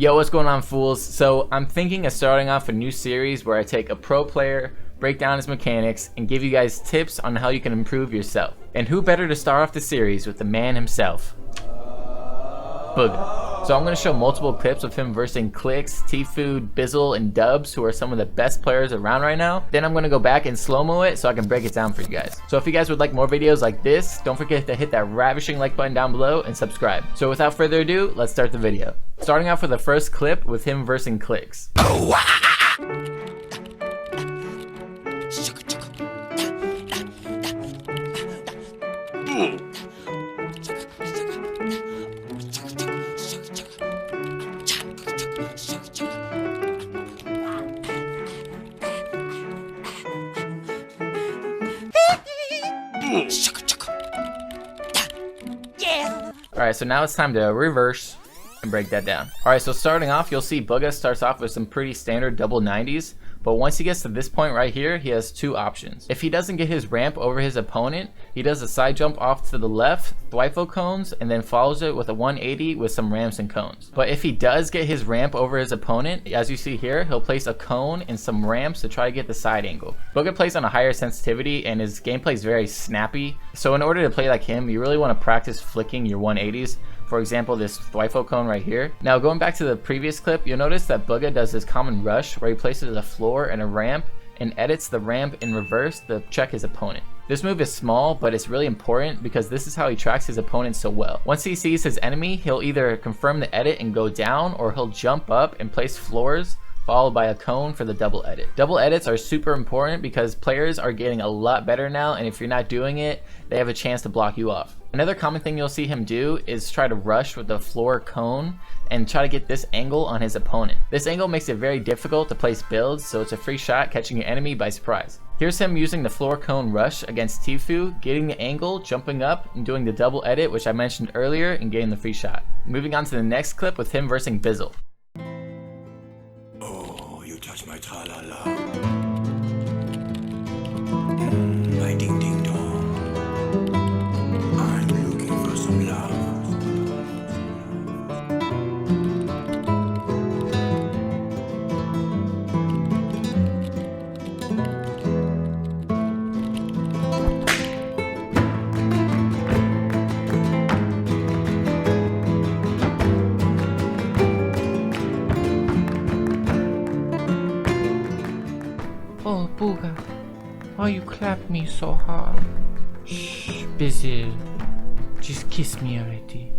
Yo, what's going on, fools? So I'm thinking of starting off a new series where I take a pro player, break down his mechanics, and give you guys tips on how you can improve yourself. And who better to start off the series with the man himself, Bugha. So I'm going to show multiple clips of him versing Clicks, TomFool, Bizzle, and Dubs, who are some of the best players around right now. Then I'm going to go back and slow-mo it so I can break it down for you guys. So if you guys would like more videos like this, don't forget to hit that ravishing like button down below and subscribe. So without further ado, let's start the video. Starting off with the first clip with him versing Clicks. Alright, so now it's time to reverse and break that down. Alright, so starting off, you'll see Bugha starts off with some pretty standard double 90s, but once he gets to this point right here, he has two options. If he doesn't get his ramp over his opponent, he does a side jump off to the left, Thwifo cones, and then follows it with a 180 with some ramps and cones. But if he does get his ramp over his opponent, as you see here, he'll place a cone and some ramps to try to get the side angle. Bugha plays on a higher sensitivity and his gameplay is very snappy. So in order to play like him, you really want to practice flicking your 180s. For example, this Thwifo cone right here. Now going back to the previous clip, you'll notice that Bugha does this common rush where he places a floor and a ramp and edits the ramp in reverse to check his opponent. This move is small, but it's really important because this is how he tracks his opponent so well. Once he sees his enemy, he'll either confirm the edit and go down, or he'll jump up and place floors followed by a cone for the double edit. Double edits are super important because players are getting a lot better now, and if you're not doing it, they have a chance to block you off. Another common thing you'll see him do is try to rush with the floor cone and try to get this angle on his opponent. This angle makes it very difficult to place builds, so it's a free shot catching your enemy by surprise. Here's him using the floor cone rush against TomFool, getting the angle, jumping up, and doing the double edit, which I mentioned earlier, and getting the free shot. Moving on to the next clip with him versing Bizzle. Oh, you touch my tra-la-la. My ding-ding-dong. I'm looking for some love. Oh, Bugha, why you clap me so hard? Shh, Bizzle, just kiss me already.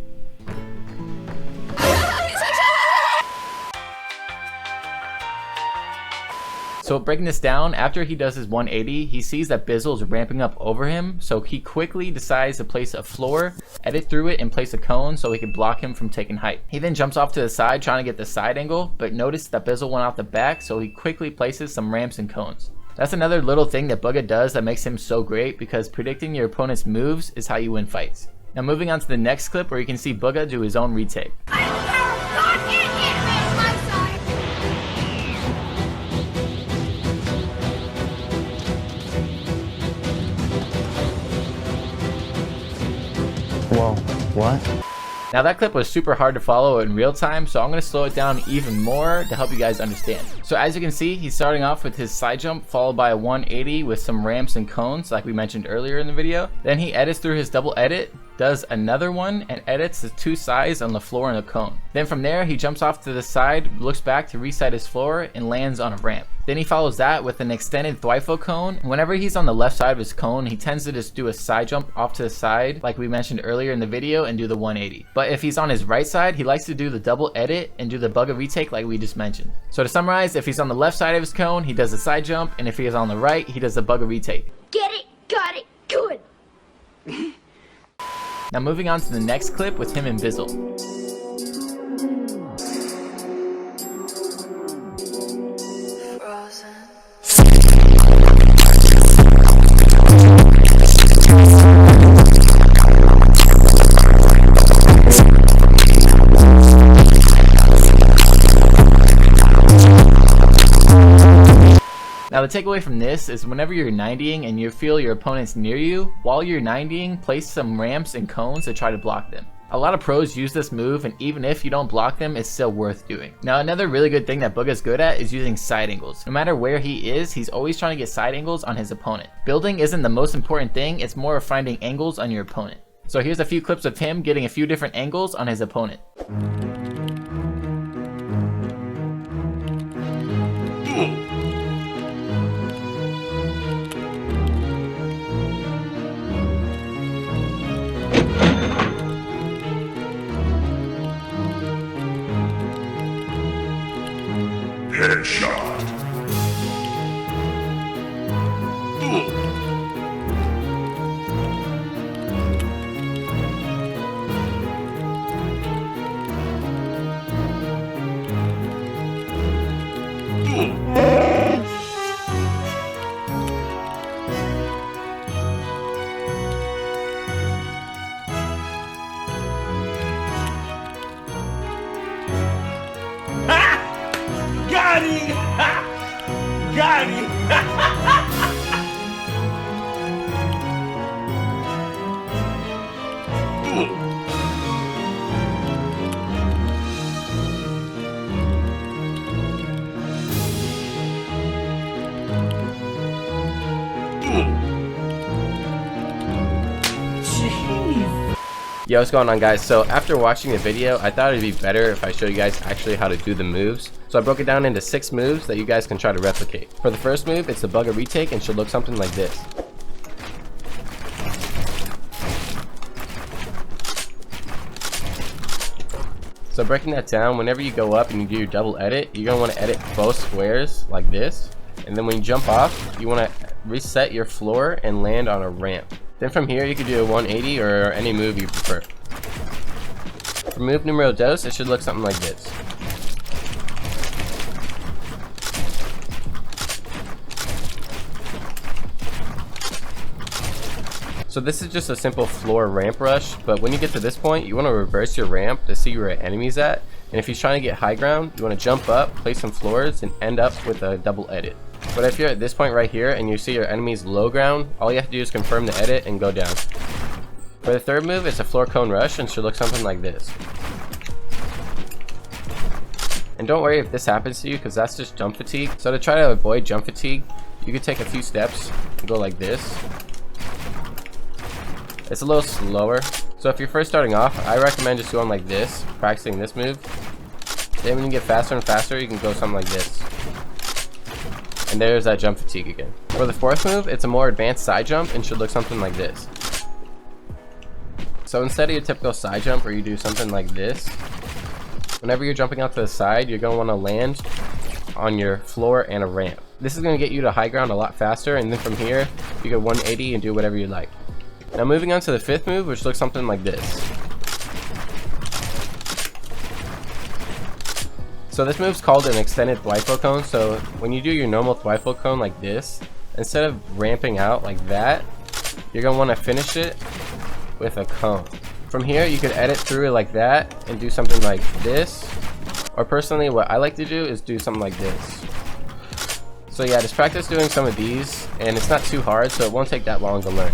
So breaking this down, after he does his 180, he sees that Bizzle is ramping up over him, so he quickly decides to place a floor, edit through it, and place a cone so he can block him from taking height. He then jumps off to the side trying to get the side angle, but noticed that Bizzle went off the back, so he quickly places some ramps and cones. That's another little thing that Bugha does that makes him so great, because predicting your opponent's moves is how you win fights. Now moving on to the next clip where you can see Bugha do his own retake. Whoa, what? Now that clip was super hard to follow in real time, so I'm going to slow it down even more to help you guys understand. So as you can see, he's starting off with his side jump followed by a 180 with some ramps and cones like we mentioned earlier in the video. Then he edits through his double edit, does another one, and edits the two sides on the floor and the cone. Then from there, he jumps off to the side, looks back to reset his floor, and lands on a ramp. Then he follows that with an extended Thwifo cone. Whenever he's on the left side of his cone, he tends to just do a side jump off to the side like we mentioned earlier in the video and do the 180. But if he's on his right side, he likes to do the double edit and do the Bugha retake like we just mentioned. So to summarize, if he's on the left side of his cone, he does a side jump, and if he is on the right, he does the Bugha retake. Get it, got it, good. Now moving on to the next clip with him and Bizzle. Now the takeaway from this is whenever you're 90ing and you feel your opponent's near you, while you're 90ing, place some ramps and cones to try to block them. A lot of pros use this move, and even if you don't block them, it's still worth doing. Now another really good thing that Bugha's good at is using side angles. No matter where he is, he's always trying to get side angles on his opponent. Building isn't the most important thing, it's more of finding angles on your opponent. So here's a few clips of him getting a few different angles on his opponent. Headshot. Got him! Got him! Yo, what's going on, guys? So after watching the video, I thought it'd be better if I show you guys actually how to do the moves. So I broke it down into 6 moves that you guys can try to replicate. For the first move, it's the Bugha retake and should look something like this. So breaking that down, whenever you go up and you do your double edit, you're going to want to edit both squares like this. And then when you jump off, you want to reset your floor and land on a ramp. Then from here, you can do a 180 or any move you prefer. For move numero dos, it should look something like this. So this is just a simple floor ramp rush, but when you get to this point, you want to reverse your ramp to see where your enemy's at. And if he's trying to get high ground, you want to jump up, place some floors, and end up with a double edit. But if you're at this point right here and you see your enemy's low ground, all you have to do is confirm the edit and go down. For the third move, it's a floor cone rush and should look something like this. And don't worry if this happens to you, because that's just jump fatigue. So to try to avoid jump fatigue, you could take a few steps and go like this. It's a little slower. So if you're first starting off, I recommend just going like this, practicing this move. Then when you get faster and faster, you can go something like this. And there's that jump fatigue again. For the fourth move, it's a more advanced side jump and should look something like this. So instead of your typical side jump where you do something like this, whenever you're jumping out to the side, you're going to want to land on your floor and a ramp. This is going to get you to high ground a lot faster, and then from here, you get 180 and do whatever you like. Now moving on to the fifth move, which looks something like this. So this move's called an extended Thwifo cone. So when you do your normal Thwifo cone like this, instead of ramping out like that, you're going to want to finish it with a cone. From here, you could edit through it like that and do something like this. Or personally, what I like to do is do something like this. So yeah, just practice doing some of these, and it's not too hard, so it won't take that long to learn.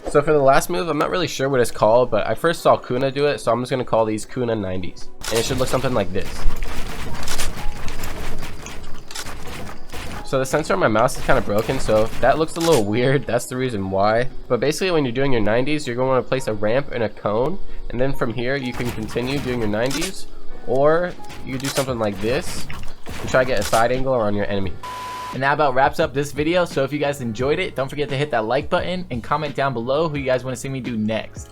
So for the last move, I'm not really sure what it's called, but I first saw Kuna do it, so I'm just going to call these Kuna 90s. And it should look something like this. So the sensor on my mouse is kind of broken, so if that looks a little weird, that's the reason why. But basically when you're doing your 90s, you're going to want to place a ramp and a cone, and then from here you can continue doing your 90s, or you can do something like this and try to get a side angle on your enemy. And that about wraps up this video. So if you guys enjoyed it, don't forget to hit that like button and comment down below who you guys want to see me do next.